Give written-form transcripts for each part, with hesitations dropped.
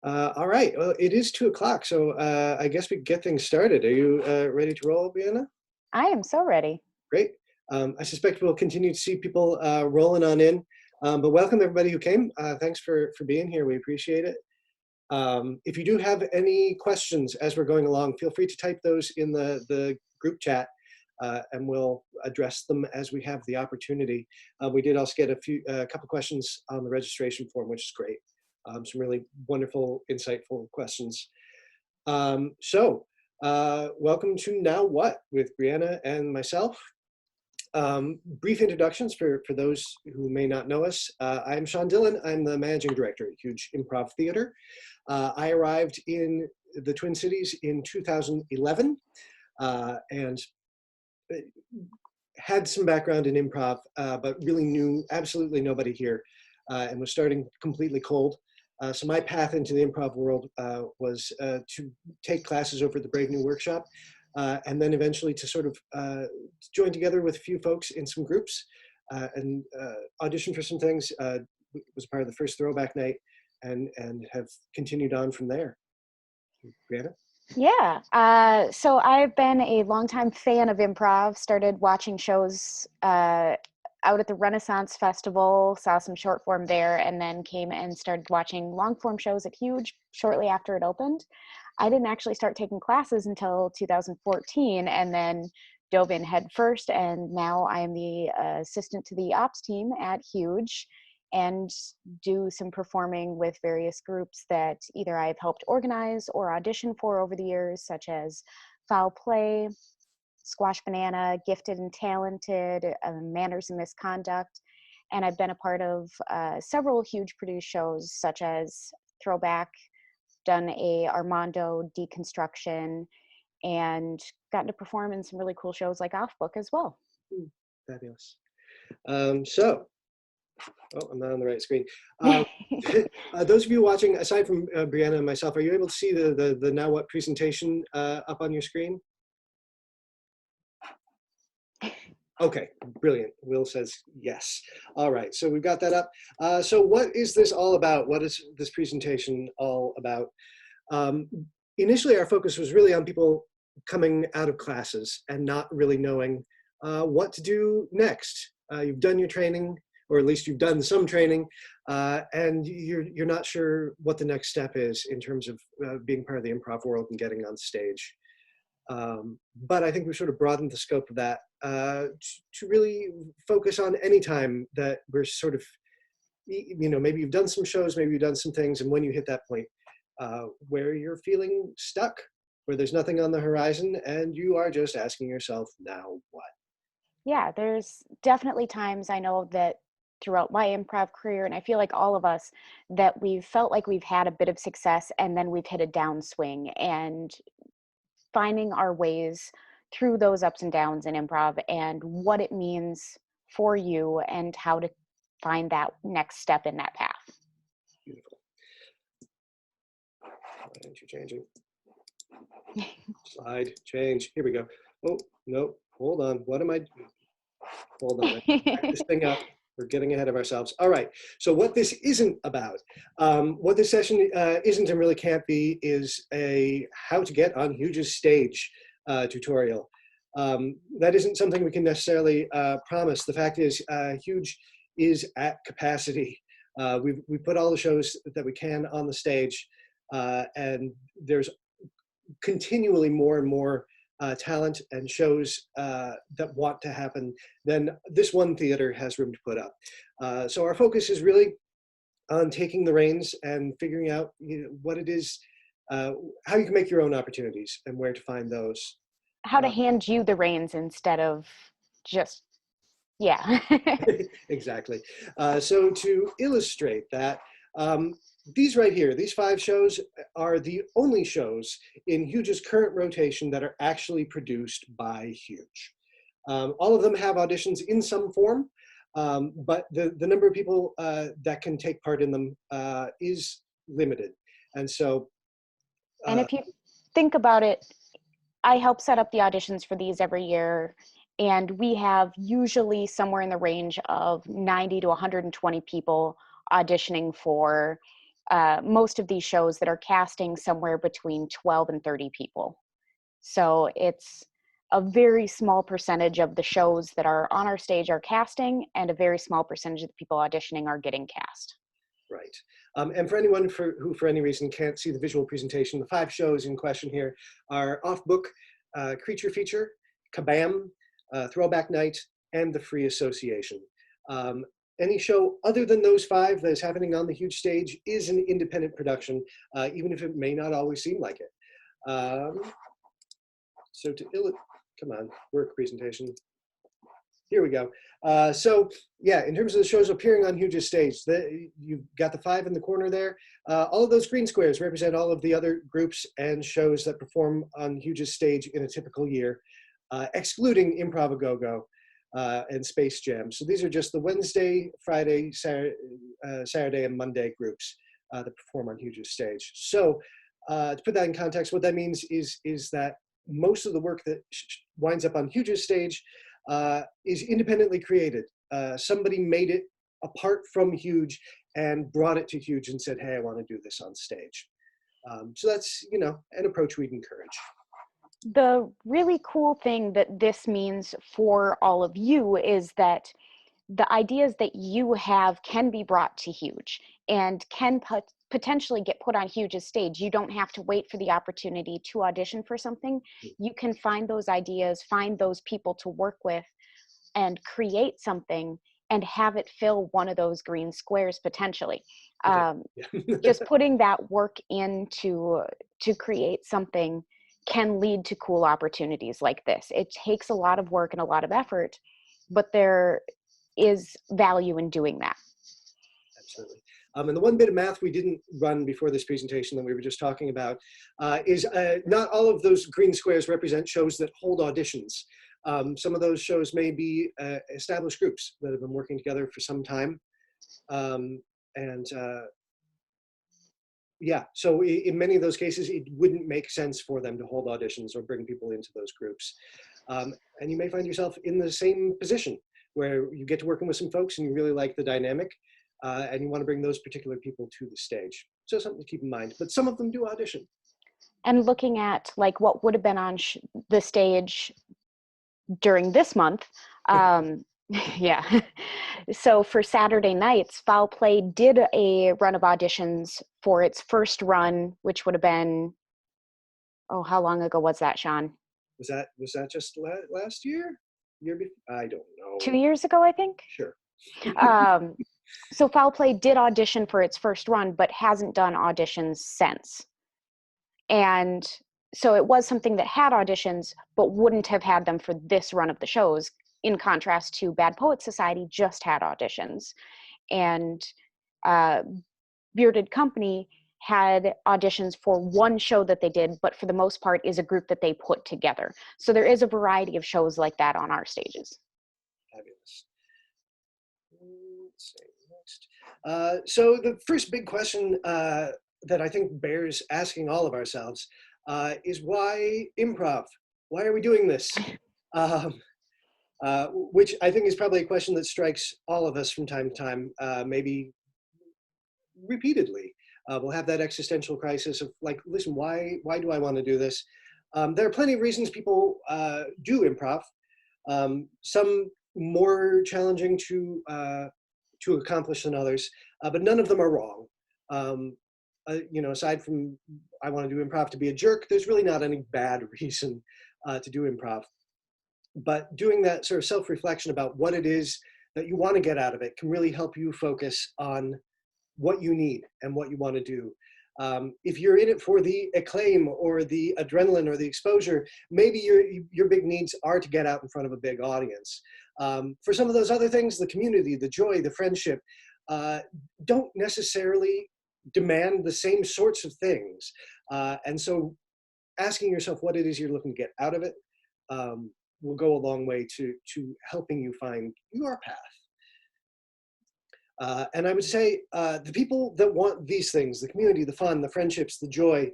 All right. Well, it is 2 o'clock, so I guess we can get things started. Are you ready to roll, Breanna? I am so ready. Great. I suspect we'll continue to see people rolling on in, but welcome everybody who came. Thanks for being here. We appreciate it. If you do have any questions as we're going along, feel free to type those in the group chat, and we'll address them as we have the opportunity. We did also get a couple questions on the registration form, which is great. Some really wonderful, insightful questions. Welcome to Now What with Breanna and myself. Brief introductions for those who may not know us. I'm Sean Dillon. I'm the managing director at Huge Improv Theater. I arrived in the Twin Cities in 2011 and had some background in improv, but really knew absolutely nobody here and was starting completely cold. So my path into the improv world was to take classes over at the Brave New Workshop, and then eventually to sort of join together with a few folks in some groups and audition for some things. Was part of the first throwback night and have continued on from there. Breanna? Yeah. So I've been a longtime fan of improv, started watching shows out at the Renaissance Festival, saw some short form there, and then came and started watching long form shows at Huge shortly after it opened. I didn't actually start taking classes until 2014 and then dove in head first. And now I'm the assistant to the ops team at Huge and do some performing with various groups that either I've helped organize or audition for over the years, such as Foul Play, Squash Banana, Gifted and Talented, Manners and Misconduct. And I've been a part of several Huge produced shows, such as Throwback, done a Armando deconstruction, and gotten to perform in some really cool shows like Off Book as well. Fabulous. Oh, I'm not on the right screen. Those of you watching, aside from Breanna and myself, are you able to see the Now What presentation up on your screen? Okay, brilliant. Will says yes. All right, so we've got that up. So what is this all about? What is this presentation all about? Initially, our focus was really on people coming out of classes and not really knowing what to do next. You've done your training, or at least you've done some training, and you're not sure what the next step is in terms of being part of the improv world and getting on stage. But I think we've sort of broadened the scope of that to really focus on any time that we're sort of, maybe you've done some shows, maybe you've done some things, and when you hit that point where you're feeling stuck, where there's nothing on the horizon, and you are just asking yourself, now what? Yeah, there's definitely times I know that throughout my improv career, and I feel like all of us, that we've felt like we've had a bit of success and then we've hit a downswing, and finding our ways through those ups and downs in improv and what it means for you and how to find that next step in that path. Beautiful. Why aren't you changing? Slide, change. Here we go. Oh, no, hold on. What am I doing? Hold on. Back this thing up. We're getting ahead of ourselves. All right. So what this isn't about, what this session isn't and really can't be, is a how to get on Huge's stage tutorial. That isn't something we can necessarily promise. The fact is, Huge is at capacity. We put all the shows that we can on the stage, and there's continually more and more talent and shows that want to happen, then this one theater has room to put up. So our focus is really on taking the reins and figuring out what it is, how you can make your own opportunities and where to find those. How to hand you the reins instead of just, yeah. Exactly. So to illustrate that, these right here, these 5 shows are the only shows in Huge's current rotation that are actually produced by Huge. All of them have auditions in some form, but the number of people that can take part in them is limited. And so... and if you think about it, I help set up the auditions for these every year, and we have usually somewhere in the range of 90 to 120 people auditioning for most of these shows that are casting somewhere between 12 and 30 people. So it's a very small percentage of the shows that are on our stage are casting, and a very small percentage of the people auditioning are getting cast. Right. And for anyone who for any reason can't see the visual presentation, the 5 shows in question here are Off Book, Creature Feature, Kabam, Throwback Night, and the Free Association. Any show other than those 5 that is happening on the huge stage is an independent production, even if it may not always seem like it. So come on, work presentation. Here we go. So yeah, in terms of the shows appearing on Huge's stage, you've got the 5 in the corner there. All of those green squares represent all of the other groups and shows that perform on Huge's stage in a typical year, excluding Improv A Go-Go and Space Jam. So these are just the Wednesday, Friday, Saturday, and Monday groups that perform on Huge's stage. So to put that in context, what that means is that most of the work that winds up on Huge's stage is independently created. Somebody made it apart from Huge and brought it to Huge and said, hey, I want to do this on stage. So that's, you know, an approach we'd encourage. The really cool thing that this means for all of you is that the ideas that you have can be brought to Huge and can potentially get put on Huge's stage. You don't have to wait for the opportunity to audition for something. You can find those ideas, find those people to work with, and create something and have it fill one of those green squares potentially. Just putting that work in to create something can lead to cool opportunities like this. It takes a lot of work and a lot of effort, but there is value in doing that. Absolutely. And the one bit of math we didn't run before this presentation that we were just talking about is not all of those green squares represent shows that hold auditions. Some of those shows may be established groups that have been working together for some time. Yeah, so in many of those cases, it wouldn't make sense for them to hold auditions or bring people into those groups. And you may find yourself in the same position where you get to working with some folks and you really like the dynamic and you want to bring those particular people to the stage. So something to keep in mind, but some of them do audition. And looking at like what would have been on the stage during this month, yeah. So for Saturday nights, Foul Play did a run of auditions for its first run, which would have been, oh, how long ago was that, Sean? Was that just last year? Year before? I don't know. 2 years ago, I think. Sure. So Foul Play did audition for its first run, but hasn't done auditions since. And so it was something that had auditions, but wouldn't have had them for this run of the shows, in contrast to Bad Poets Society just had auditions. And Bearded Company had auditions for one show that they did, but for the most part is a group that they put together. So there is a variety of shows like that on our stages. Fabulous. Let's see, next. So the first big question that I think bears asking all of ourselves is why improv? Why are we doing this? Which I think is probably a question that strikes all of us from time to time, maybe repeatedly. We'll have that existential crisis of like, listen, why do I want to do this? There are plenty of reasons people do improv. Some more challenging to accomplish than others, but none of them are wrong. You know, aside from I want to do improv to be a jerk, there's really not any bad reason to do improv. But doing that sort of self-reflection about what it is that you want to get out of it can really help you focus on what you need and what you want to do. If you're in it for the acclaim or the adrenaline or the exposure, maybe your big needs are to get out in front of a big audience. For some of those other things, the community, the joy, the friendship, don't necessarily demand the same sorts of things. And so asking yourself what it is you're looking to get out of it will go a long way to helping you find your path. And I would say the people that want these things, the community, the fun, the friendships, the joy,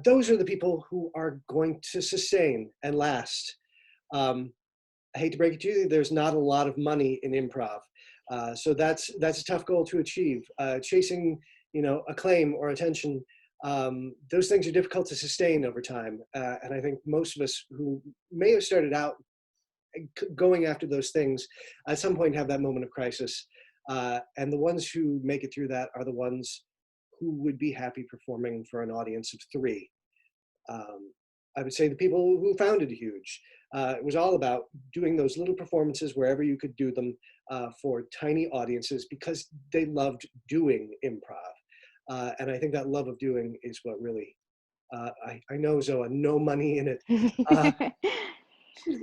those are the people who are going to sustain and last. I hate to break it to you, there's not a lot of money in improv. So that's a tough goal to achieve. Chasing, acclaim or attention, those things are difficult to sustain over time. And I think most of us who may have started out going after those things at some point have that moment of crisis. And the ones who make it through that are the ones who would be happy performing for an audience of 3. I would say the people who founded Huge. It was all about doing those little performances wherever you could do them for tiny audiences because they loved doing improv. And I think that love of doing is what really, I know, Zoa, no money in it.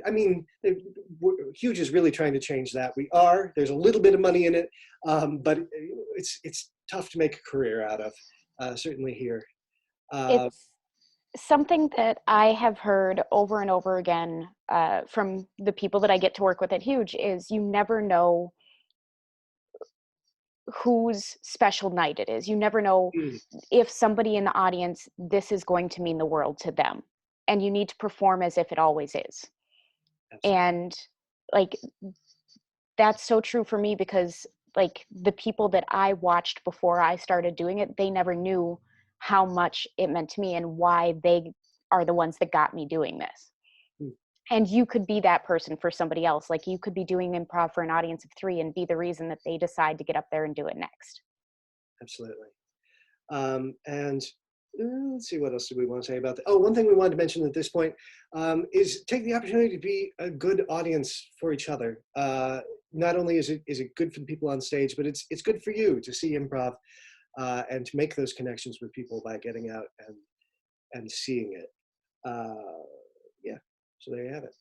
I mean, Huge is really trying to change that. There's a little bit of money in it, but it's tough to make a career out of, certainly here. It's something that I have heard over and over again from the people that I get to work with at Huge is you never know whose special night it is. You never know if somebody in the audience, this is going to mean the world to them. And you need to perform as if it always is. Absolutely. And like, that's so true for me because like the people that I watched before I started doing it, they never knew how much it meant to me and why they are the ones that got me doing this. And you could be that person for somebody else. Like you could be doing improv for an audience of 3 and be the reason that they decide to get up there and do it next. Absolutely. And let's see, what else do we want to say about that? Oh, one thing we wanted to mention at this point is take the opportunity to be a good audience for each other. Not only is it good for the people on stage, but it's good for you to see improv and to make those connections with people by getting out and seeing it. Yeah, so there you have it.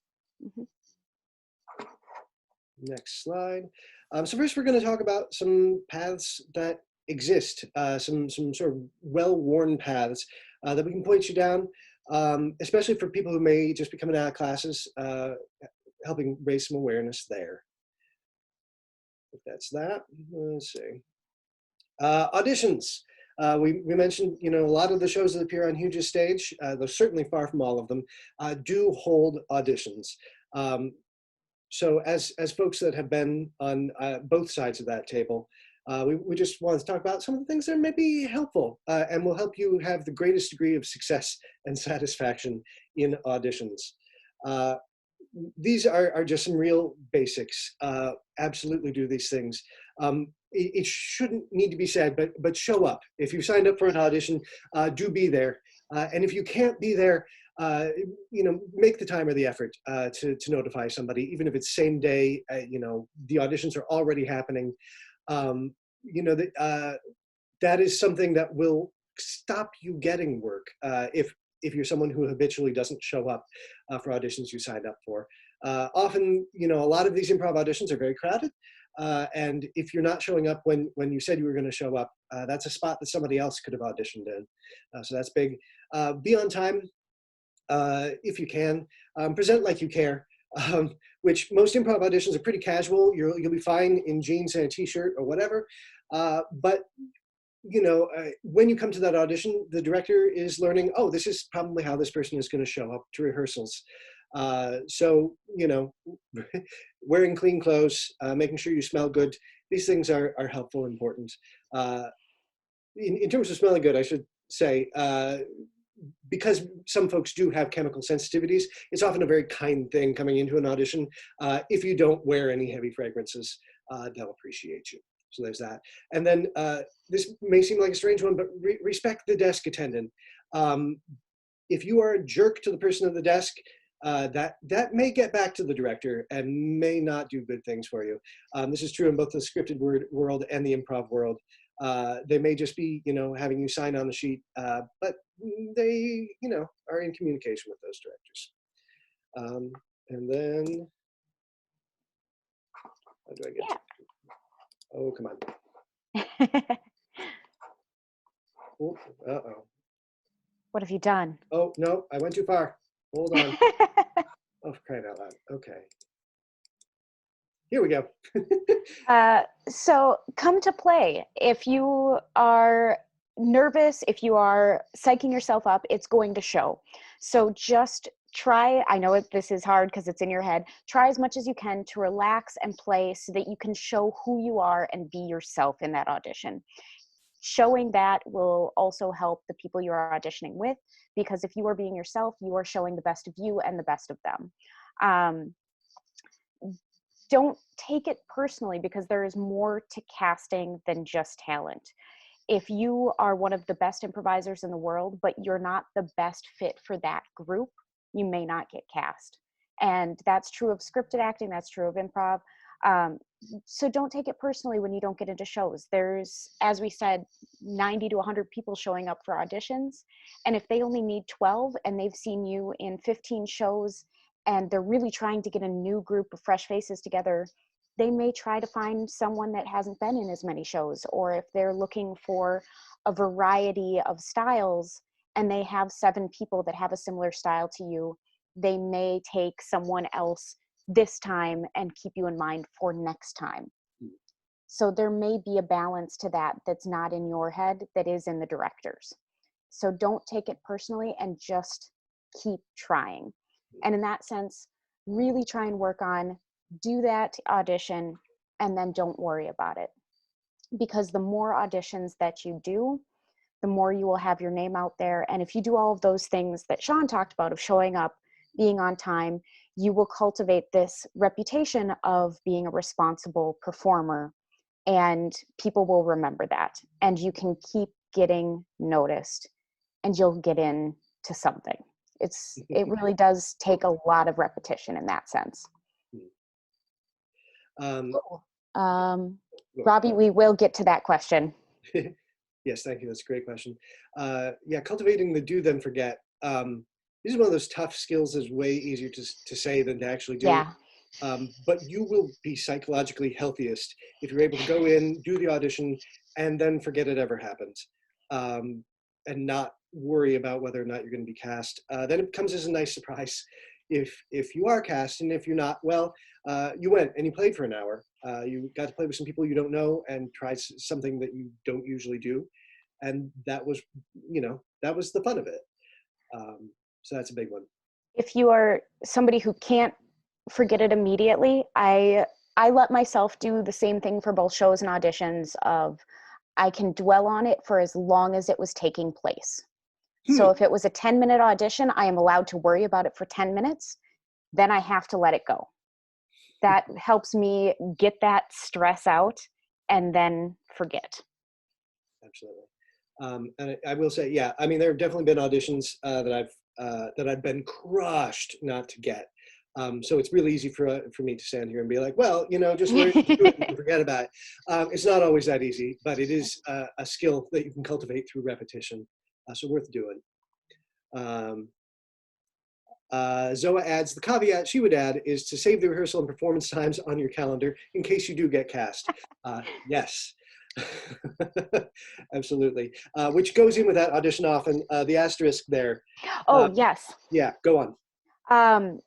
Mm-hmm. Next slide. So first we're going to talk about some paths that exist, some sort of well-worn paths that we can point you down, especially for people who may just be coming out of classes, helping raise some awareness there. If that's that, let's see. Auditions. We mentioned, a lot of the shows that appear on Huge's stage, though certainly far from all of them, do hold auditions. So as folks that have been on both sides of that table, we just wanted to talk about some of the things that may be helpful and will help you have the greatest degree of success and satisfaction in auditions. These are just some real basics. Absolutely do these things. It shouldn't need to be said, but show up. If you signed up for an audition, do be there. And if you can't be there, make the time or the effort to notify somebody, even if it's same day. The auditions are already happening. That is something that will stop you getting work if you're someone who habitually doesn't show up for auditions you signed up for. Often, a lot of these improv auditions are very crowded. And if you're not showing up when you said you were going to show up, that's a spot that somebody else could have auditioned in. So that's big. Be on time if you can. Present like you care, which most improv auditions are pretty casual. You'll be fine in jeans and a t-shirt or whatever. But when you come to that audition, the director is learning, oh, this is probably how this person is going to show up to rehearsals. So, wearing clean clothes, making sure you smell good, these things are helpful, important. In terms of smelling good, I should say, because some folks do have chemical sensitivities, it's often a very kind thing coming into an audition. If you don't wear any heavy fragrances, they'll appreciate you. So there's that. And then this may seem like a strange one, but respect the desk attendant. If you are a jerk to the person at the desk, that may get back to the director and may not do good things for you. This is true in both the scripted world and the improv world. They may just be, having you sign on the sheet, but they, are in communication with those directors. And then, how do I get to? Oh, come on. Oh, uh-oh. What have you done? Oh, no, I went too far. Hold on. Oh, for crying out loud. Okay. Here we go. So come to play. If you are nervous, if you are psyching yourself up, it's going to show. So just try, I know this is hard because it's in your head, try as much as you can to relax and play so that you can show who you are and be yourself in that audition. showing that will also help the people you're auditioning with, because if you are being yourself, you are showing the best of you and the best of them. Don't take it personally, because there is more to casting than just talent. If you are one of the best improvisers in the world, but you're not the best fit for that group, you may not get cast. And that's true of scripted acting, that's true of improv. So don't take it personally when you don't get into shows. There's, as we said, 90 to 100 people showing up for auditions. And if they only need 12 and they've seen you in 15 shows and they're really trying to get a new group of fresh faces together, they may try to find someone that hasn't been in as many shows. Or if they're looking for a variety of styles and they have 7 people that have a similar style to you, they may take someone else this time and keep you in mind for next time. So there may be a balance to that that's not in your head, that is in the director's. So don't take it personally and just keep trying. And in that sense, really try and work on, do that audition and then don't worry about it. Because the more auditions that you do, the more you will have your name out there. And if you do all of those things that Sean talked about, of showing up, being on time, you will cultivate this reputation of being a responsible performer, and people will remember that. And you can keep getting noticed and you'll get into something. It really does take a lot of repetition in that sense. Robbie, we will get to that question. Yes, thank you. That's a great question. Yeah, cultivating the do then forget. This is one of those tough skills that's way easier to say than to actually do. Yeah. But you will be psychologically healthiest if you're able to go in, do the audition, and then forget it ever happened, and not worry about whether or not you're going to be cast. Then it comes as a nice surprise if you are cast, and if you're not, well, you went and you played for an hour. You got to play with some people you don't know and try something that you don't usually do, and that was, that was the fun of it. So that's a big one. If you are somebody who can't forget it immediately, I let myself do the same thing for both shows and auditions of, I can dwell on it for as long as it was taking place. So if it was a 10-minute audition, I am allowed to worry about it for 10 minutes. Then I have to let it go. That helps me get that stress out and then forget. Absolutely. And I will say, yeah, I mean, there have definitely been auditions that I've been crushed not to get. So it's really easy for me to stand here and be like, well, just learn to do it and forget about it. It's not always that easy, but it is a skill that you can cultivate through repetition. So worth doing. Zoa adds, the caveat she would add is to save the rehearsal and performance times on your calendar in case you do get cast. Yes. Absolutely. Which goes in with that audition often, the asterisk there. Oh, yes. Yeah, go on.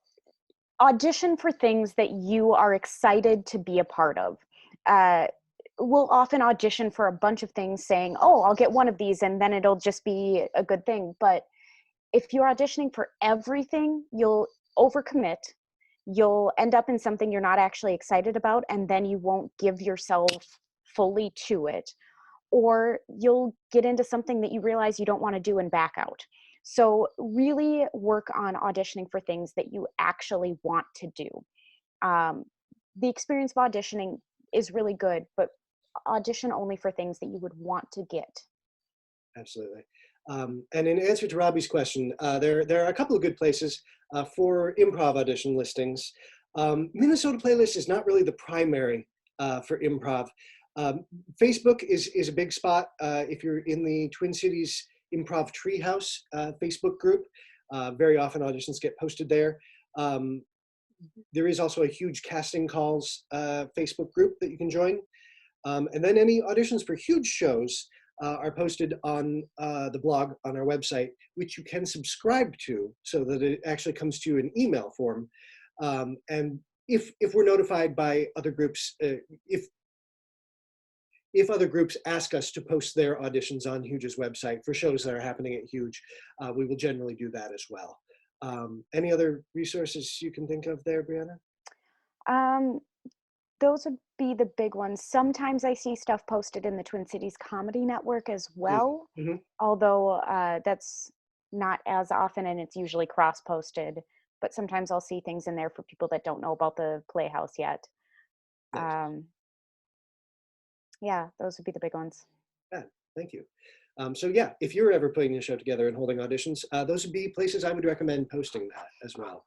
Audition for things that you are excited to be a part of. We'll often audition for a bunch of things saying, oh, I'll get one of these and then it'll just be a good thing. But if you're auditioning for everything, you'll overcommit. You'll end up in something you're not actually excited about, and then you won't give yourself fully to it. Or you'll get into something that you realize you don't want to do and back out. So really work on auditioning for things that you actually want to do. The experience of auditioning is really good, but audition only for things that you would want to get. Absolutely. And in answer to Robbie's question, there are a couple of good places for improv audition listings. Minnesota Playlist is not really the primary for improv. Facebook is a big spot if you're in the Twin Cities Improv Treehouse Facebook group. Very often auditions get posted there. There is also a huge casting calls Facebook group that you can join. And then any auditions for huge shows are posted on the blog on our website, which you can subscribe to so that it actually comes to you in email form. And if we're notified by other groups, if other groups ask us to post their auditions on Huge's website for shows that are happening at Huge, we will generally do that as well. Any other resources you can think of there, Breanna? those would be the big ones. Sometimes I see stuff posted in the Twin Cities Comedy Network as well, Mm-hmm. although that's not as often, and it's usually cross-posted. But sometimes I'll see things in there for people that don't know about the Playhouse yet. Nice. Yeah, those would be the big ones. Yeah, thank you. So yeah, if you're ever putting a show together and holding auditions, those would be places I would recommend posting that as well.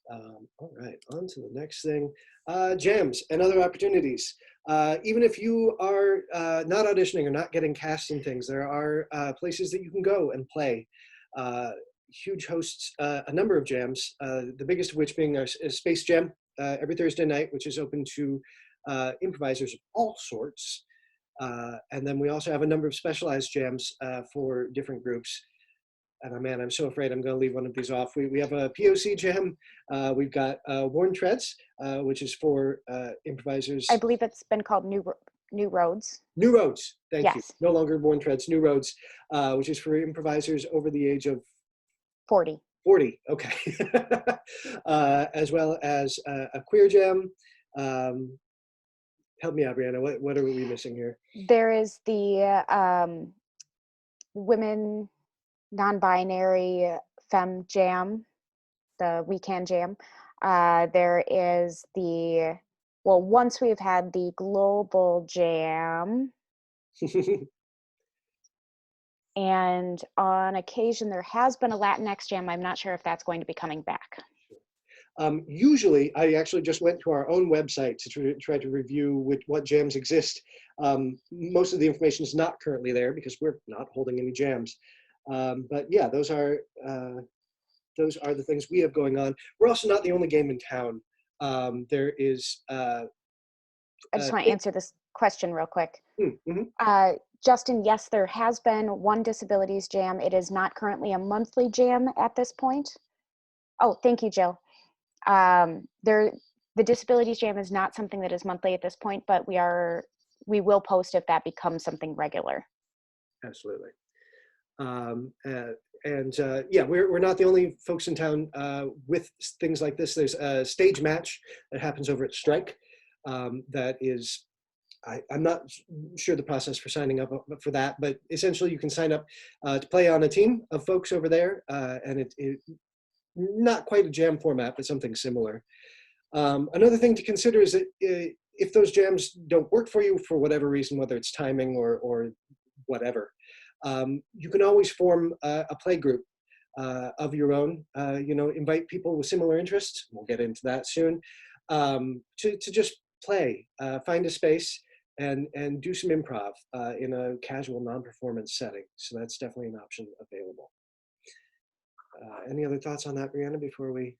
All right, on to the next thing. Jams and other opportunities. Even if you are not auditioning or not getting cast in things, there are places that you can go and play. Huge hosts a number of jams, the biggest of which being our Space Jam every Thursday night, which is open to improvisers of all sorts. And then we also have a number of specialized jams for different groups. And man, I'm so afraid I'm going to leave one of these off. We have a POC jam. We've got Worn Treads, which is for improvisers. I believe it's been called New Roads. New Roads, thank you. Yes. No longer Worn Treads, New Roads, which is for improvisers over the age of 40. 40, okay. As well as a queer jam. Help me out, Breanna. What are we missing here? There is the women non-binary femme jam, the We Can Jam. There is once we've had the global jam, and on occasion there has been a Latinx jam. I'm not sure if that's going to be coming back. Usually, I actually just went to our own website to try to review what jams exist. Most of the information is not currently there because we're not holding any jams. But yeah, those are the things we have going on. We're also not the only game in town. There is. I just want to answer this question real quick. Mm-hmm. Justin, yes, there has been one disabilities jam. It is not currently a monthly jam at this point. Oh, thank you, Jill. The disabilities jam is not something that is monthly at this point, but we will post if that becomes something regular. Absolutely. Yeah, we're not the only folks in town with things like this. There's a stage match that happens over at Strike. That is, I'm not sure the process for signing up for that, but essentially you can sign up to play on a team of folks over there, and it not quite a jam format, but something similar. Another thing to consider is that if those jams don't work for you for whatever reason, whether it's timing or whatever, you can always form a play group of your own. Invite people with similar interests. We'll get into that soon. To just play, find a space, and do some improv in a casual non-performance setting. So that's definitely an option available. Any other thoughts on that, Breanna, before we?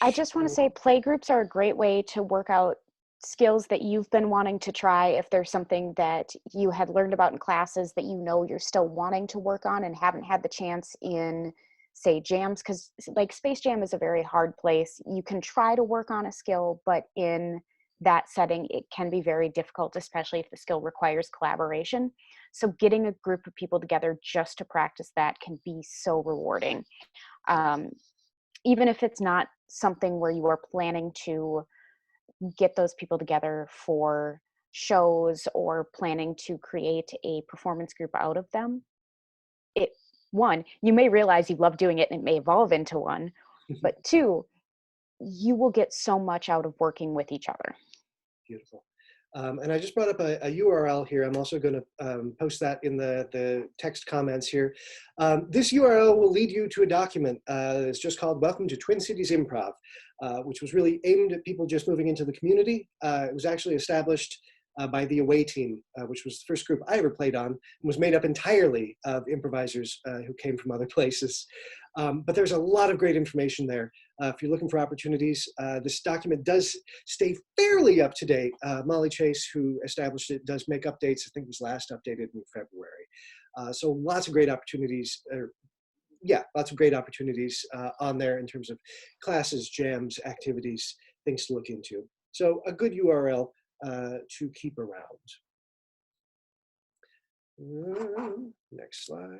I just want to say play groups are a great way to work out skills that you've been wanting to try. If there's something that you had learned about in classes that you're still wanting to work on and haven't had the chance in, say, jams, because like Space Jam is a very hard place. You can try to work on a skill, but in that setting, it can be very difficult, especially if the skill requires collaboration. So getting a group of people together just to practice that can be so rewarding. Even if it's not something where you are planning to get those people together for shows or planning to create a performance group out of them, you may realize you love doing it and it may evolve into one, but two, you will get so much out of working with each other. Beautiful. And I just brought up a URL here. I'm also going to post that in the text comments here. This URL will lead you to a document. It's just called Welcome to Twin Cities Improv, which was really aimed at people just moving into the community. It was actually established by the Away Team, which was the first group I ever played on, and was made up entirely of improvisers who came from other places. But there's a lot of great information there. If you're looking for opportunities, this document does stay fairly up to date. Molly Chase, who established it, does make updates. I think it was last updated in February. So lots of great opportunities, lots of great opportunities on there in terms of classes, jams, activities, things to look into. So a good URL to keep around. Next slide.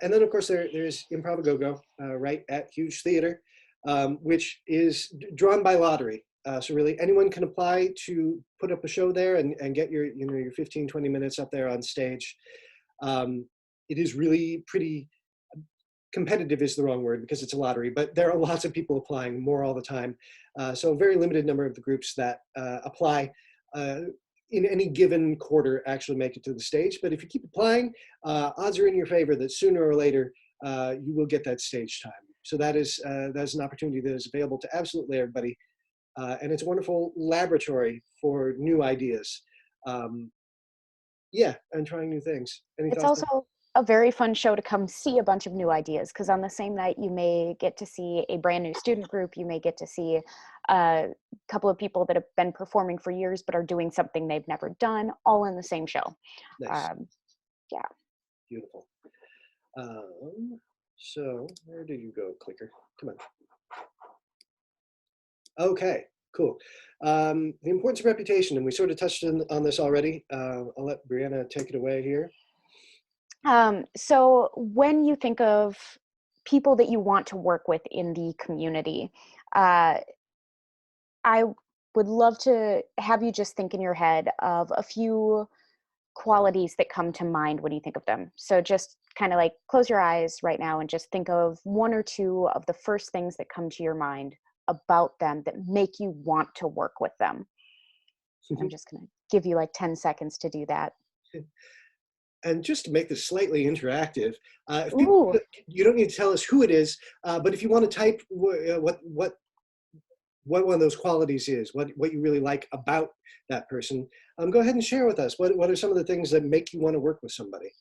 And then, of course, there's Improv-A-Go-Go right at Huge Theater, which is drawn by lottery. So really anyone can apply to put up a show there and get your, your 15, 20 minutes up there on stage. It is really pretty competitive is the wrong word because it's a lottery, but there are lots of people applying, more all the time. So a very limited number of the groups that apply in any given quarter actually make it to the stage. But if you keep applying, odds are in your favor that sooner or later you will get that stage time. So that's an opportunity that is available to absolutely everybody. And it's a wonderful laboratory for new ideas. Yeah, and trying new things. Any It's thoughts? also a very fun show to come see a bunch of new ideas, because on the same night you may get to see a brand new student group, you may get to see a couple of people that have been performing for years but are doing something they've never done, all in the same show. Nice. Yeah. Beautiful. So where did you go, clicker? Come on. Okay, cool. The importance of reputation, and we sort of touched on this already. I'll let Breanna take it away here. So when you think of people that you want to work with in the community, I would love to have you just think in your head of a few qualities that come to mind when you think of them. So just kind of like close your eyes right now and just think of one or two of the first things that come to your mind about them that make you want to work with them. I'm just going to give you like 10 seconds to do that. And just to make this slightly interactive, if people, Ooh. you don't need to tell us who it is, but if you want to type what one of those qualities is, what you really like about that person, go ahead and share with us. What are some of the things that make you want to work with somebody?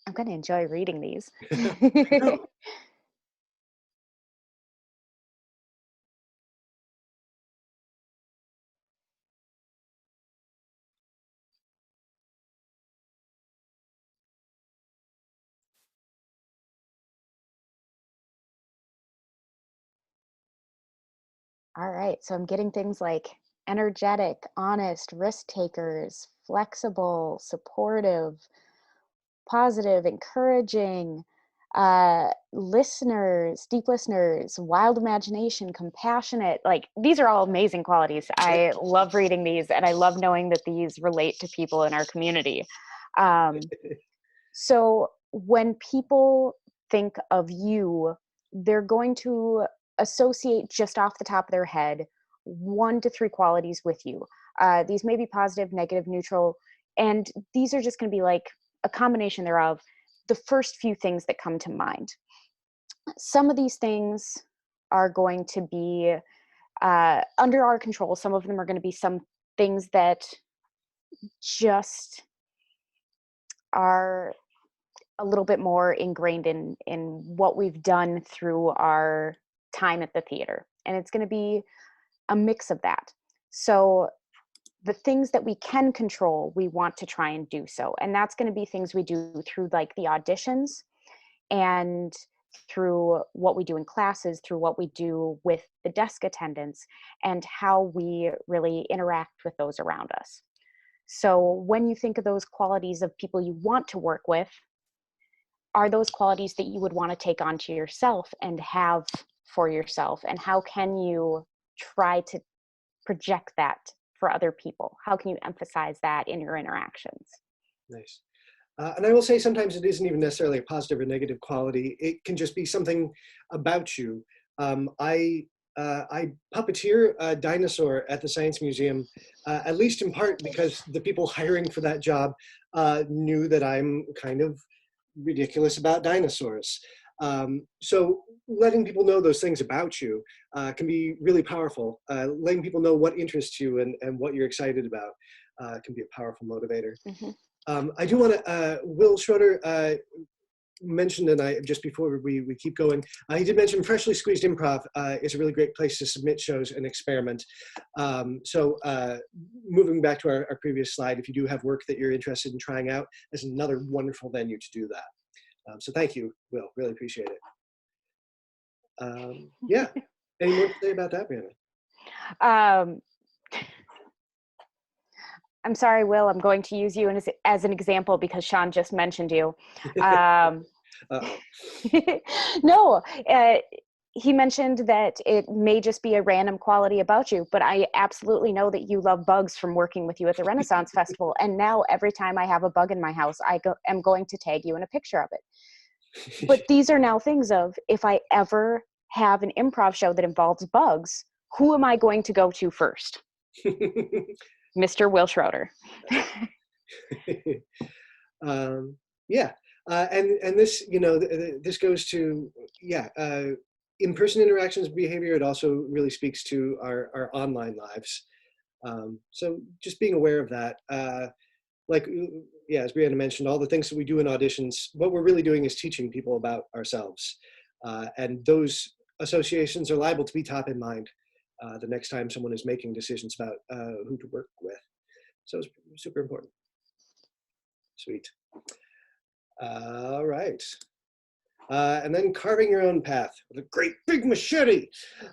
I'm going to enjoy reading these. No. All right, so I'm getting things like energetic, honest, risk takers, flexible, supportive, positive, encouraging, listeners, deep listeners, wild imagination, compassionate. Like, these are all amazing qualities. I love reading these, and I love knowing that these relate to people in our community. So when people think of you, they're going to associate just off the top of their head 1 to 3 qualities with you. These may be positive, negative, neutral, and these are just going to be like a combination thereof, the first few things that come to mind. Some of these things are going to be under our control. Some of them are going to be some things that just are a little bit more ingrained in what we've done through our time at the theater, and it's going to be a mix of that. So the things that we can control, we want to try and do so, and that's going to be things we do through like the auditions and through what we do in classes, through what we do with the desk attendants, and how we really interact with those around us. So when you think of those qualities of people you want to work with, are those qualities that you would want to take onto yourself and have for yourself? And how can you try to project that for other people? How can you emphasize that in your interactions? Nice. And I will say sometimes it isn't even necessarily a positive or negative quality. It can just be something about you. I puppeteer a dinosaur at the Science Museum, at least in part because the people hiring for that job knew that I'm kind of ridiculous about dinosaurs. So letting people know those things about you can be really powerful. Letting people know what interests you and what you're excited about can be a powerful motivator. Mm-hmm. I do want to, Will Schroeder mentioned, and I just before we keep going, he did mention Freshly Squeezed Improv is a really great place to submit shows and experiment. So moving back to our previous slide, if you do have work that you're interested in trying out, is another wonderful venue to do that. So thank you, Will, really appreciate it. Yeah. Any more to say about that, Breanna? Um, I'm sorry, Will, I'm going to use you as an example because Sean just mentioned you. Um, Uh-oh. no, he mentioned that it may just be a random quality about you, but I absolutely know that you love bugs from working with you at the Renaissance Festival. And now every time I have a bug in my house, am going to tag you in a picture of it. But these are now things of, if I ever have an improv show that involves bugs, who am I going to go to first? Mr. Will Schroeder. Yeah, and this, this goes to, yeah, in-person interactions behavior. It also really speaks to our online lives. So just being aware of that, like, yeah, as Breanna mentioned, all the things that we do in auditions, what we're really doing is teaching people about ourselves, and those associations are liable to be top in mind the next time someone is making decisions about who to work with. So it's super important. Sweet. All right. And then carving your own path with a great big machete.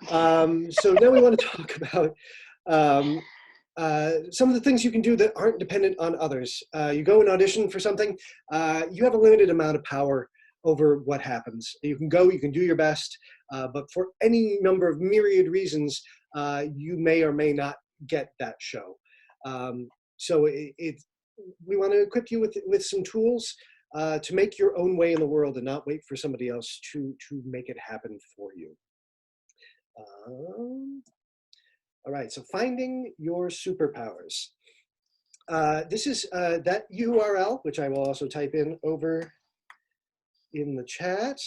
So now we want to talk about some of the things you can do that aren't dependent on others. You go and audition for something, you have a limited amount of power over what happens. You can go, you can do your best, but for any number of myriad reasons, you may or may not get that show. So we want to equip you with some tools to make your own way in the world and not wait for somebody else to make it happen for you. All right, so finding your superpowers. This is that URL, which I will also type in over in the chat.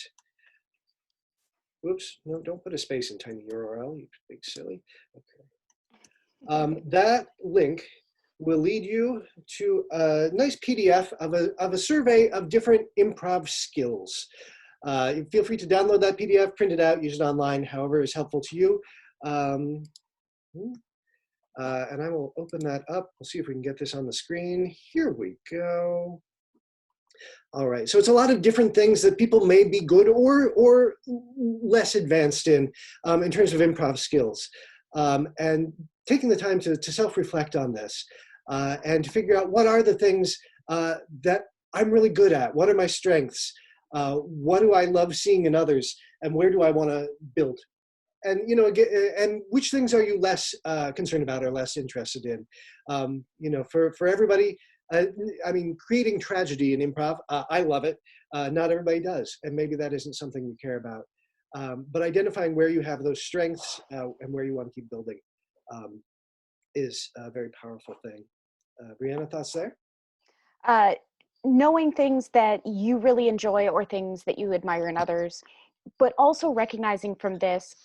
Whoops, no, don't put a space in tiny URL, you big silly. Okay. That link will lead you to a nice PDF of a survey of different improv skills. Feel free to download that PDF, print it out, use it online, however is helpful to you. And I will open that up. We'll see if we can get this on the screen. Here we go. All right, so it's a lot of different things that people may be good or less advanced in terms of improv skills. And taking the time to self-reflect on this and to figure out what are the things that I'm really good at, what are my strengths, what do I love seeing in others, and where do I want to build? And and which things are you less concerned about or less interested in? For everybody, I mean, creating tragedy in improv, I love it. Not everybody does, and maybe that isn't something you care about. But identifying where you have those strengths and where you want to keep building is a very powerful thing. Breanna, thoughts there? Knowing things that you really enjoy or things that you admire in others, but also recognizing from this,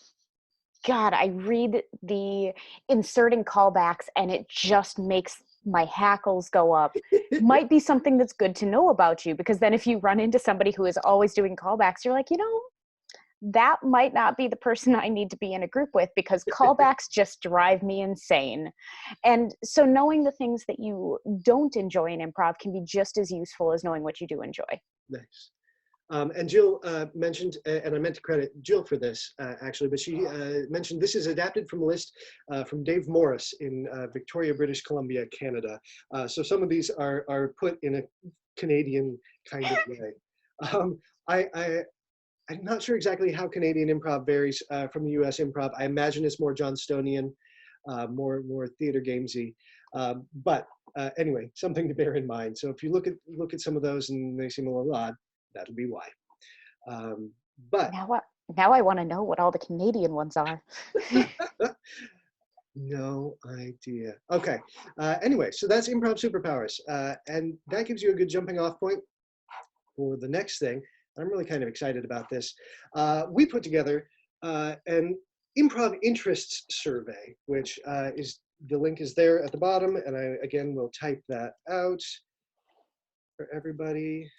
God, I read the inserting callbacks and it just makes my hackles go up. Might be something that's good to know about you, because then if you run into somebody who is always doing callbacks, you're like, that might not be the person I need to be in a group with, because callbacks just drive me insane. And so knowing the things that you don't enjoy in improv can be just as useful as knowing what you do enjoy. Nice. And Jill mentioned, and I meant to credit Jill for this actually, but she mentioned this is adapted from a list from Dave Morris in Victoria, British Columbia, Canada. So some of these are put in a Canadian kind of way. I'm not sure exactly how Canadian improv varies from the US improv. I imagine it's more Johnstonian, more theater gamesy. But anyway, something to bear in mind. So if you look at some of those and they seem a little odd, that'll be why. But now I want to know what all the Canadian ones are. No idea. Okay. Anyway, so that's improv superpowers, and that gives you a good jumping off point for the next thing. I'm really kind of excited about this. We put together an improv interests survey, which is, the link is there at the bottom, and I again will type that out for everybody.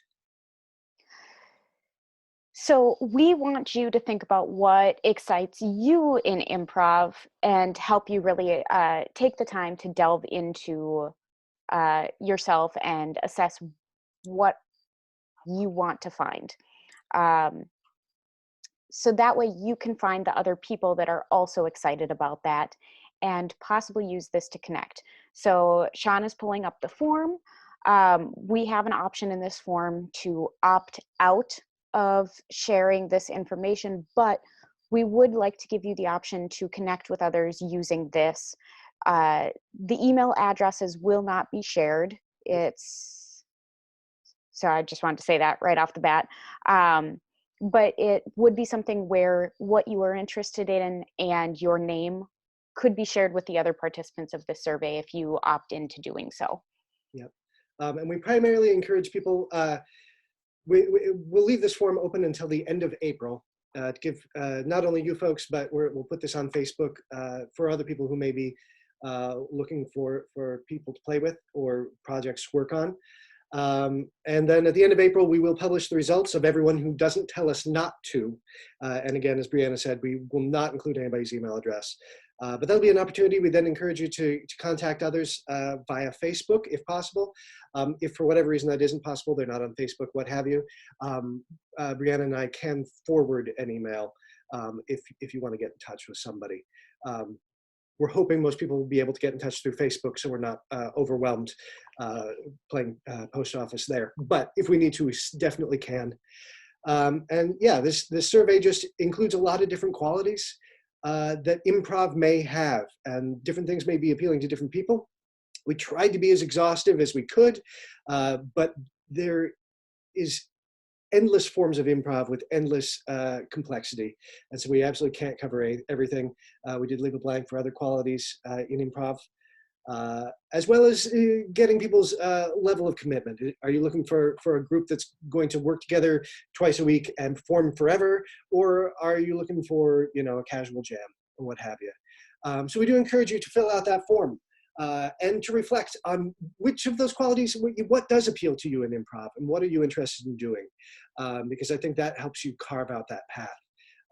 So we want you to think about what excites you in improv and help you really take the time to delve into yourself and assess what you want to find. so that way you can find the other people that are also excited about that and possibly use this to connect. So Sean is pulling up the form. We have an option in this form to opt out of sharing this information, but we would like to give you the option to connect with others using this. The email addresses will not be shared. So I just wanted to say that right off the bat. But it would be something where what you are interested in and your name could be shared with the other participants of the survey if you opt into doing so. Yep. And we primarily encourage people, we'll leave this form open until the end of April to give not only you folks, but we'll put this on Facebook for other people who may be looking for people to play with or projects to work on. And then at the end of April, we will publish the results of everyone who doesn't tell us not to. And again, as Breanna said, we will not include anybody's email address. But that'll be an opportunity. We then encourage you to contact others via Facebook, if possible. If for whatever reason that isn't possible, they're not on Facebook, what have you, Breanna and I can forward an email if you want to get in touch with somebody. We're hoping most people will be able to get in touch through Facebook, so we're not overwhelmed playing post office there. But if we need to, we definitely can. And yeah, this survey just includes a lot of different qualities that improv may have, and different things may be appealing to different people. We tried to be as exhaustive as we could, but there is endless forms of improv with endless complexity. And so we absolutely can't cover everything. We did leave a blank for other qualities in improv, as well as getting people's level of commitment. Are you looking for a group that's going to work together twice a week and perform forever? Or are you looking for, a casual jam or what have you? So we do encourage you to fill out that form. And to reflect on which of those qualities, what does appeal to you in improv, and what are you interested in doing? Because I think that helps you carve out that path.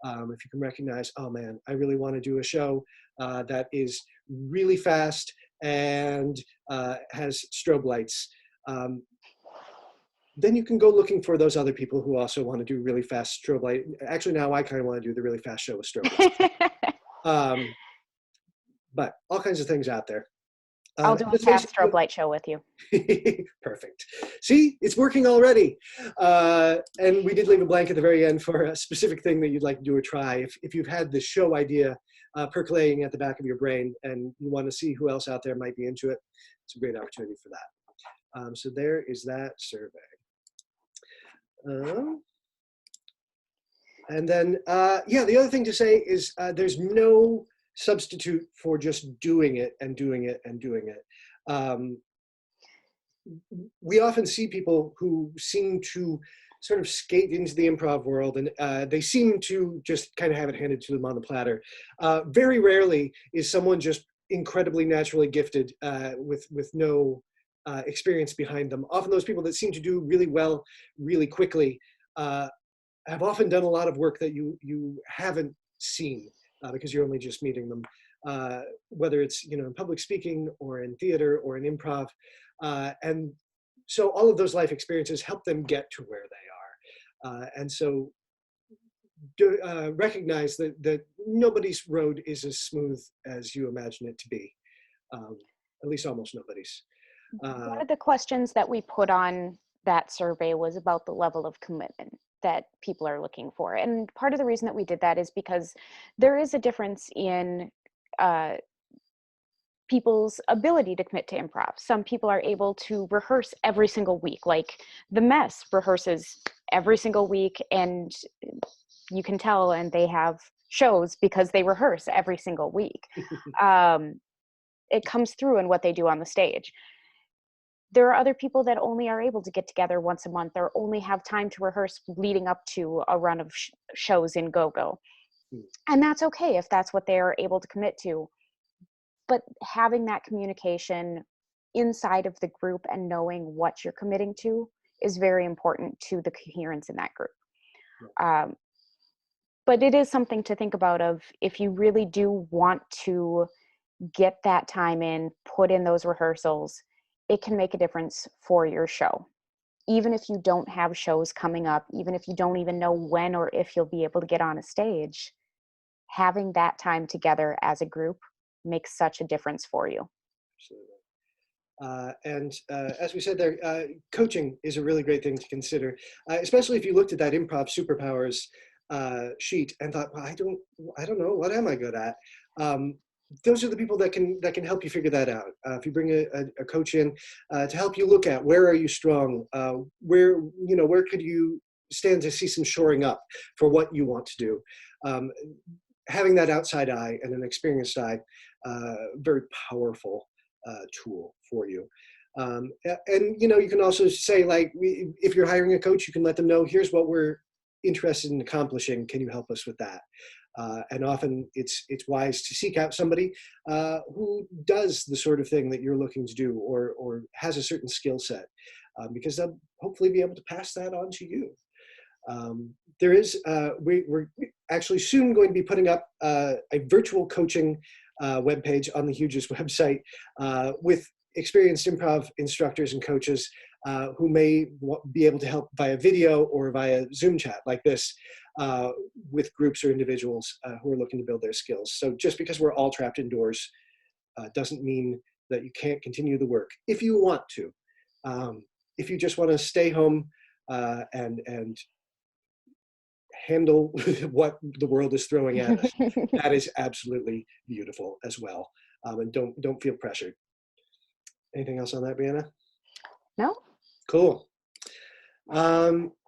If you can recognize, oh man, I really want to do a show that is really fast and has strobe lights, then you can go looking for those other people who also want to do really fast strobe light. Actually, now I kind of want to do the really fast show with strobe lights. But all kinds of things out there. I'll do a fast strobe light show with you. Perfect. See, it's working already. And we did leave a blank at the very end for a specific thing that you'd like to do or try. If you've had the show idea percolating at the back of your brain and you want to see who else out there might be into it, it's a great opportunity for that. So there is that survey. And then, yeah, the other thing to say is there's no substitute for just doing it and doing it and doing it. We often see people who seem to sort of skate into the improv world, and they seem to just kind of have it handed to them on the platter. Very rarely is someone just incredibly naturally gifted with no experience behind them. Often those people that seem to do really well really quickly have often done a lot of work that you haven't seen. Because you're only just meeting them, whether it's in public speaking or in theater or in improv, and so all of those life experiences help them get to where they are, and so recognize that nobody's road is as smooth as you imagine it to be, at least almost nobody's. One of the questions that we put on that survey was about the level of commitment that people are looking for. And part of the reason that we did that is because there is a difference in people's ability to commit to improv. Some people are able to rehearse every single week, like The Mess rehearses every single week, and you can tell, and they have shows because they rehearse every single week. It comes through in what they do on the stage. There are other people that only are able to get together once a month or only have time to rehearse leading up to a run of shows in go-go. And that's okay if that's what they are able to commit to. But having that communication inside of the group and knowing what you're committing to is very important to the coherence in that group. But it is something to think about of if you really do want to get that time in, put in those rehearsals, it can make a difference for your show, even if you don't have shows coming up, even if you don't even know when or if you'll be able to get on a stage, having that time together as a group makes such a difference for you. Absolutely. As we said there, coaching is a really great thing to consider, especially if you looked at that improv superpowers sheet and thought, well, I don't know, what am I good at? Those are the people that can help you figure that out. If you bring a coach in to help you look at where are you strong, where could you stand to see some shoring up for what you want to do. Having that outside eye and an experienced eye, very powerful tool for you. And you can also say, like, if you're hiring a coach, you can let them know, here's what we're interested in accomplishing. Can you help us with that? And often it's wise to seek out somebody who does the sort of thing that you're looking to do, or has a certain skill set, because they'll hopefully be able to pass that on to you. There is, we're actually soon going to be putting up a virtual coaching webpage on the Hughes website with experienced improv instructors and coaches who may be able to help via video or via Zoom chat like this with groups or individuals who are looking to build their skills. So just because we're all trapped indoors doesn't mean that you can't continue the work if you want to. If you just want to stay home and handle what the world is throwing at us, that is absolutely beautiful as well. And don't feel pressured. Anything else on that, Breanna? No. Cool.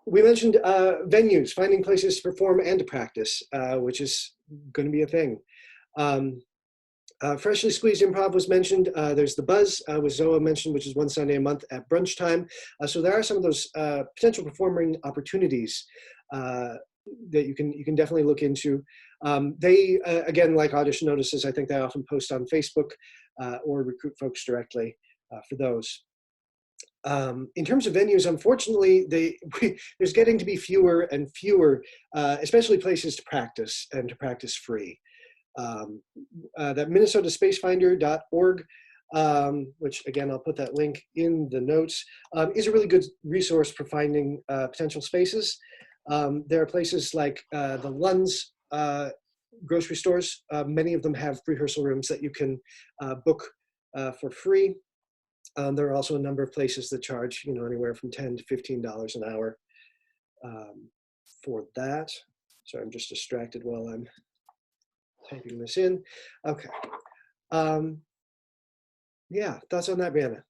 We mentioned venues, finding places to perform and to practice, which is going to be a thing. Freshly Squeezed Improv was mentioned. There's the Buzz, with Zoa mentioned, which is one Sunday a month at brunch time. So there are some of those potential performing opportunities that you can definitely look into. They, again, like audition notices, I think they often post on Facebook or recruit folks directly for those. In terms of venues, unfortunately, there's getting to be fewer and fewer, especially places to practice and to practice free. That minnesotaspacefinder.org, which again, I'll put that link in the notes, is a really good resource for finding potential spaces. There are places like the Lund's grocery stores. Many of them have rehearsal rooms that you can book for free. There are also a number of places that charge, anywhere from $10 to $15 an hour for that. So I'm just distracted while I'm typing this in. Okay. Yeah, thoughts on that, Breanna?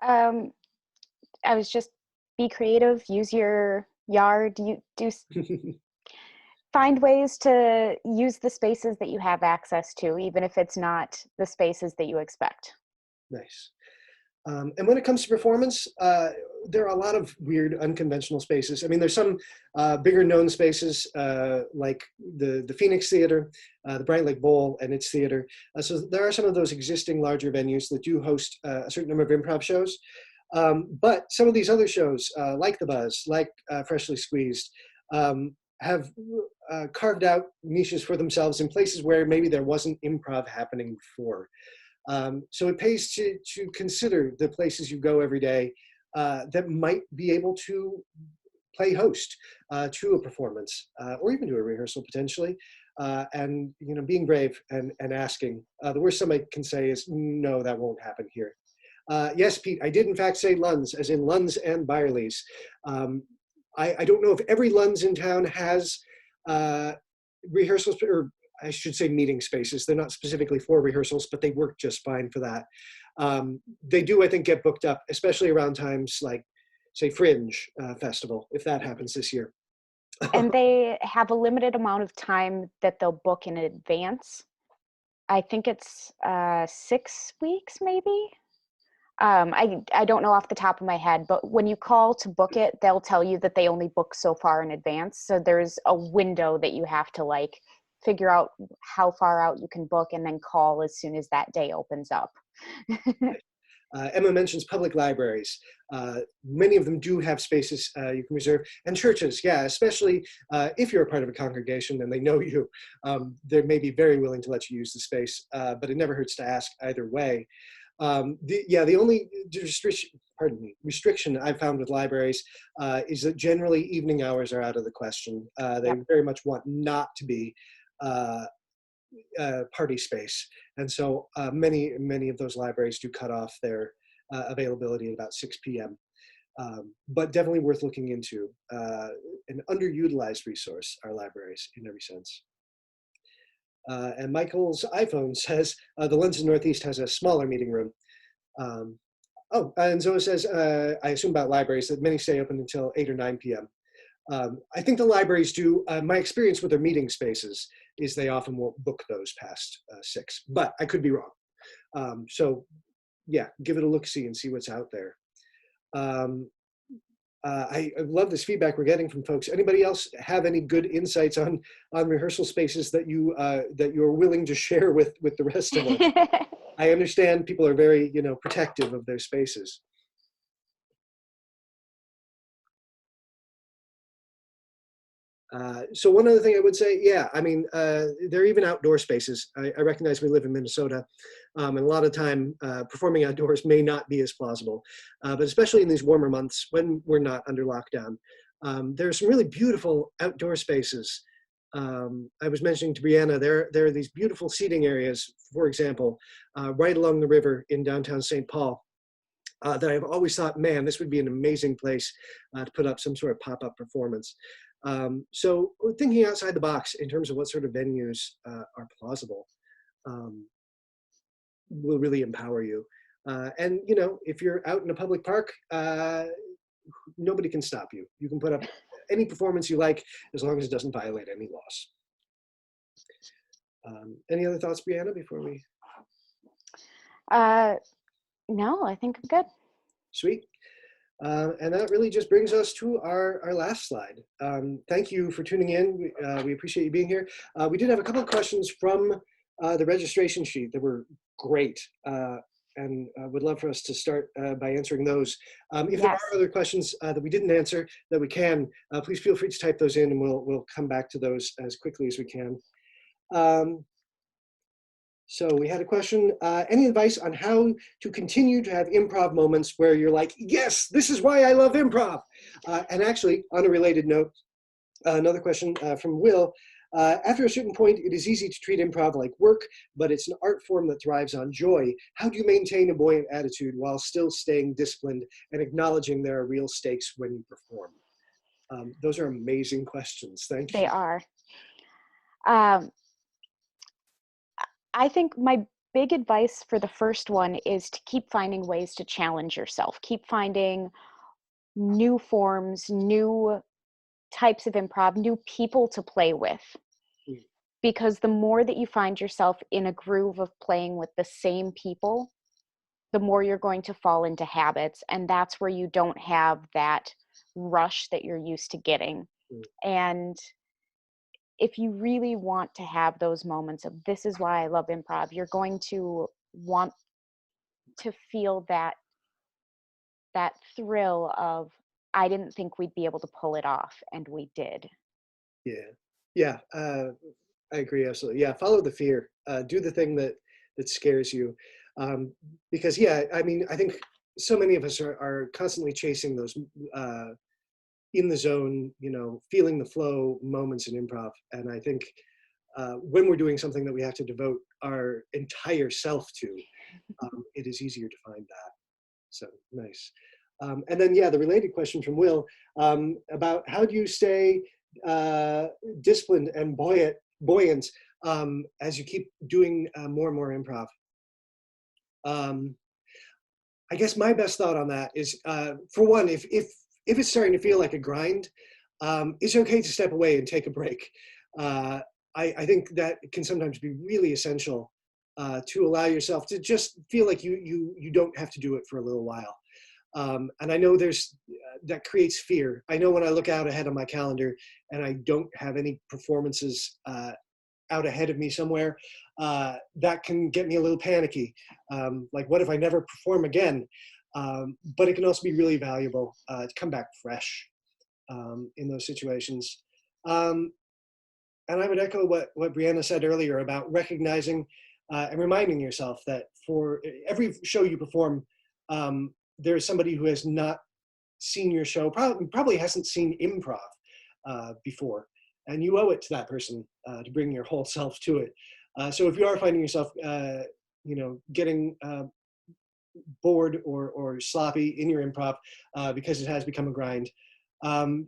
I was just, be creative, use your yard, find ways to use the spaces that you have access to, even if it's not the spaces that you expect. Nice. And when it comes to performance, there are a lot of weird, unconventional spaces. I mean, there's some bigger known spaces like the Phoenix Theater, the Bright Lake Bowl and its theater. So there are some of those existing larger venues that do host a certain number of improv shows. But some of these other shows, like The Buzz, like Freshly Squeezed, have carved out niches for themselves in places where maybe there wasn't improv happening before. So it pays to consider the places you go every day that might be able to play host to a performance or even to a rehearsal potentially. And being brave and asking. The worst somebody can say is, no, that won't happen here. Yes, Pete, I did in fact say Lund's, as in Lund's and Byerly's. I don't know if every Lund's in town has rehearsals, or I should say meeting spaces. They're not specifically for rehearsals, but they work just fine for that. They do, I think, get booked up, especially around times like, say, Fringe Festival, if that happens this year. And they have a limited amount of time that they'll book in advance. I think it's 6 weeks, maybe. I don't know off the top of my head, but when you call to book it, they'll tell you that they only book so far in advance. So there's a window that you have to figure out how far out you can book and then call as soon as that day opens up. Emma mentions public libraries. Many of them do have spaces you can reserve. And churches, yeah, especially if you're a part of a congregation and they know you, they may be very willing to let you use the space, but it never hurts to ask either way. The only restriction I've found with libraries is that generally evening hours are out of the question. They Yep. very much want not to be party space. And so many of those libraries do cut off their availability at about 6 p.m. But definitely worth looking into. An underutilized resource, our libraries, in every sense. And Michael's iPhone says, the London Northeast has a smaller meeting room. And Zoe says, I assume about libraries that many stay open until 8 or 9 p.m. I think the libraries do. My experience with their meeting spaces is they often won't book those past 6, but I could be wrong. So yeah, give it a look-see and see what's out there. I love this feedback we're getting from folks. Anybody else have any good insights on rehearsal spaces that you're willing to share with the rest of us? I understand people are very, protective of their spaces. So one other thing I would say, yeah, I mean, there are even outdoor spaces. I recognize we live in Minnesota, and a lot of time performing outdoors may not be as plausible, but especially in these warmer months when we're not under lockdown. There are some really beautiful outdoor spaces. I was mentioning to Breanna, there are these beautiful seating areas, for example, right along the river in downtown St. Paul, that I've always thought, man, this would be an amazing place to put up some sort of pop-up performance. So thinking outside the box in terms of what sort of venues are plausible will really empower you. And if you're out in a public park, nobody can stop you. You can put up any performance you like as long as it doesn't violate any laws. Any other thoughts, Breanna, before we? No, I think I'm good. Sweet. And that really just brings us to our last slide. Thank you for tuning in. We appreciate you being here. We did have a couple of questions from the registration sheet that were great, and would love for us to start by answering those. If there are other questions that we didn't answer that we can, please feel free to type those in and we'll come back to those as quickly as we can. So we had a question, any advice on how to continue to have improv moments where you're like, yes, this is why I love improv? And actually, on a related note, another question from Will, after a certain point, it is easy to treat improv like work, but it's an art form that thrives on joy. How do you maintain a buoyant attitude while still staying disciplined and acknowledging there are real stakes when you perform? Those are amazing questions. Thank you. They are. I think my big advice for the first one is to keep finding ways to challenge yourself. Keep finding new forms, new types of improv, new people to play with. Because the more that you find yourself in a groove of playing with the same people, the more you're going to fall into habits. And that's where you don't have that rush that you're used to getting. And if you really want to have those moments of this is why I love improv, you're going to want to feel that thrill of I didn't think we'd be able to pull it off, and we did. Yeah, I agree absolutely. Yeah, follow the fear. Do the thing that scares you, because yeah, I mean, I think so many of us are constantly chasing those in the zone, feeling the flow moments in improv. And I think when we're doing something that we have to devote our entire self to, it is easier to find that. So nice. And then, yeah, the related question from Will about how do you stay disciplined and buoyant as you keep doing more and more improv? I guess my best thought on that is, for one, if it's starting to feel like a grind, it's okay to step away and take a break. I think that can sometimes be really essential to allow yourself to just feel like you don't have to do it for a little while. And I know that creates fear. I know when I look out ahead on my calendar and I don't have any performances out ahead of me somewhere, that can get me a little panicky. Like, what if I never perform again? But it can also be really valuable to come back fresh in those situations. And I would echo what Breanna said earlier about recognizing and reminding yourself that for every show you perform, there's somebody who has not seen your show, probably hasn't seen improv before, and you owe it to that person to bring your whole self to it. So if you are finding yourself, getting bored or sloppy in your improv because it has become a grind,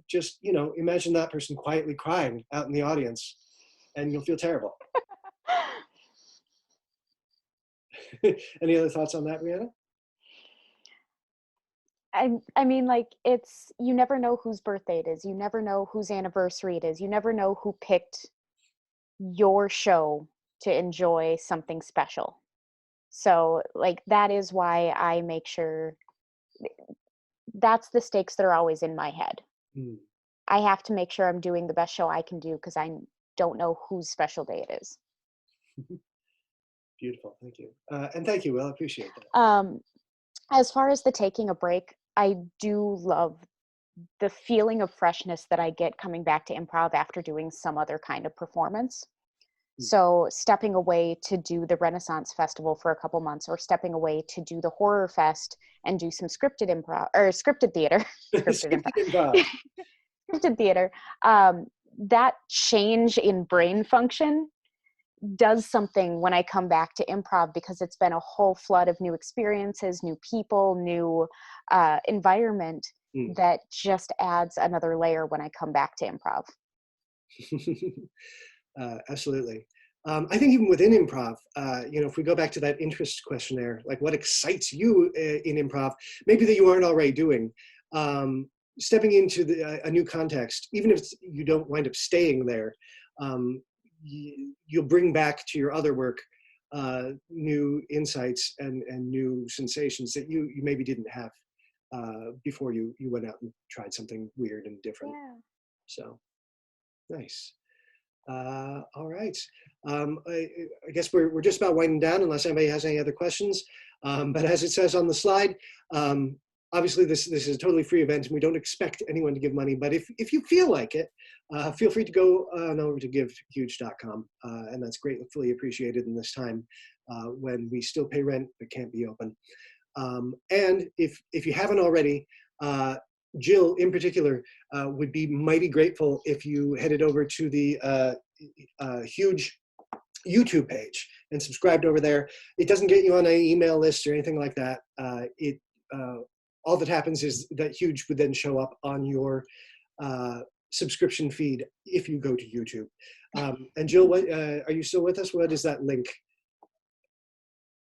just imagine that person quietly crying out in the audience, and you'll feel terrible. Any other thoughts on that, Breanna? I mean, like, it's, you never know whose birthday it is. You never know whose anniversary it is. You never know who picked your show to enjoy something special. So, like, that is why I make sure that's the stakes that are always in my head. Hmm. I have to make sure I'm doing the best show I can do because I don't know whose special day it is. Beautiful, thank you. And thank you, Will, I appreciate that. As far as the taking a break, I do love the feeling of freshness that I get coming back to improv after doing some other kind of performance. So stepping away to do the Renaissance Festival for a couple months, or stepping away to do the Horror Fest and do some scripted improv or scripted theater, Scripted improv. scripted theater. That change in brain function does something when I come back to improv, because it's been a whole flood of new experiences, new people, new environment that just adds another layer when I come back to improv. Absolutely. I think even within improv, if we go back to that interest questionnaire, like what excites you in improv, maybe that you aren't already doing, stepping into a new context, even if you don't wind up staying there, you'll bring back to your other work new insights and new sensations that you maybe didn't have before you went out and tried something weird and different. Yeah. So, nice. All right. I guess we're just about winding down unless anybody has any other questions. But as it says on the slide, obviously this is a totally free event and we don't expect anyone to give money, but if you feel like it, feel free to go on over to givehuge.com, and that's greatly appreciated in this time when we still pay rent but can't be open. And if you haven't already, Jill in particular would be mighty grateful if you headed over to the Huge YouTube page and subscribed over there. It doesn't get you on an email list or anything like that. All that happens is that Huge would then show up on your subscription feed if you go to YouTube. And Jill, what, are you still with us? What is that link?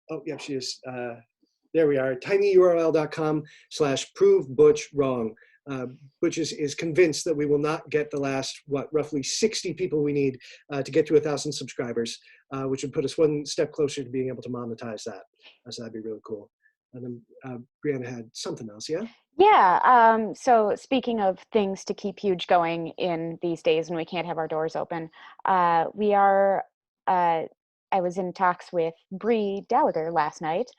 Oh, yep, she is. There we are, tinyurl.com/provebutchwrong. Butch is convinced that we will not get the last, roughly 60 people we need to get to 1,000 subscribers, which would put us one step closer to being able to monetize that. So that'd be really cool. And then Breanna had something else, yeah? Yeah, so speaking of things to keep Huge going in these days when we can't have our doors open, I was in talks with Bree Gallagher last night.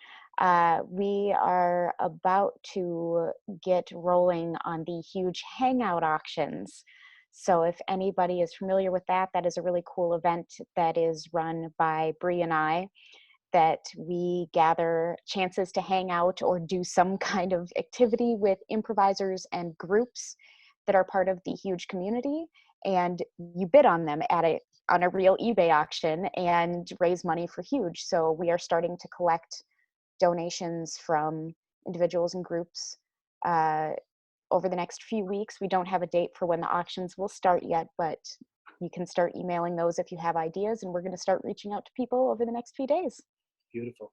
We are about to get rolling on the Huge Hangout auctions. So if anybody is familiar with that, that is a really cool event that is run by Bree and I, that we gather chances to hang out or do some kind of activity with improvisers and groups that are part of the Huge community, and you bid on them on a real eBay auction and raise money for Huge. So we are starting to collect donations from individuals and groups over the next few weeks. We don't have a date for when the auctions will start yet, but you can start emailing those if you have ideas, and we're going to start reaching out to people over the next few days. Beautiful.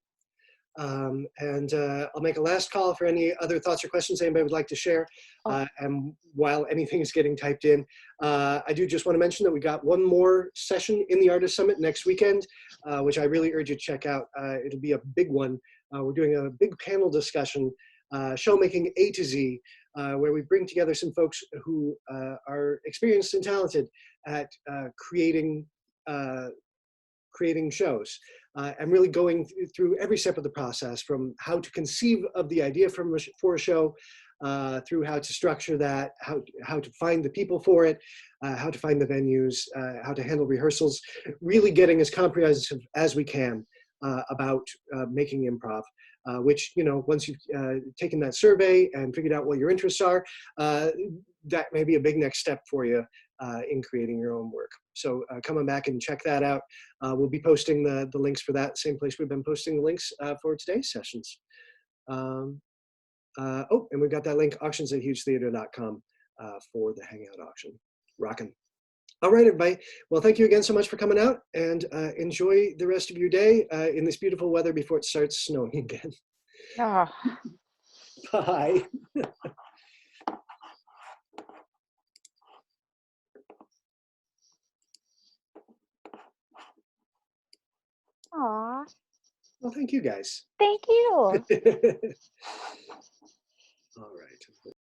And I'll make a last call for any other thoughts or questions anybody would like to share. And while anything is getting typed in, I do just want to mention that we got one more session in the Artist Summit next weekend, which I really urge you to check out. It'll be a big one. We're doing a big panel discussion, Showmaking A to Z, where we bring together some folks who are experienced and talented at creating shows, and really going through every step of the process, from how to conceive of the idea for a show, through how to structure that, how to find the people for it, how to find the venues, how to handle rehearsals, really getting as comprehensive as we can about making improv, which, you know, once you've taken that survey and figured out what your interests are, that may be a big next step for you in creating your own work. So come on back and check that out. We'll be posting the links for that, same place we've been posting the links for today's sessions. Oh, and we've got that link, auctions@hugetheater.com for the Hangout auction. Rockin'. All right, everybody. Well, thank you again so much for coming out, and enjoy the rest of your day in this beautiful weather before it starts snowing again. Oh. Bye. Aw. Well, thank you guys. Thank you. All right.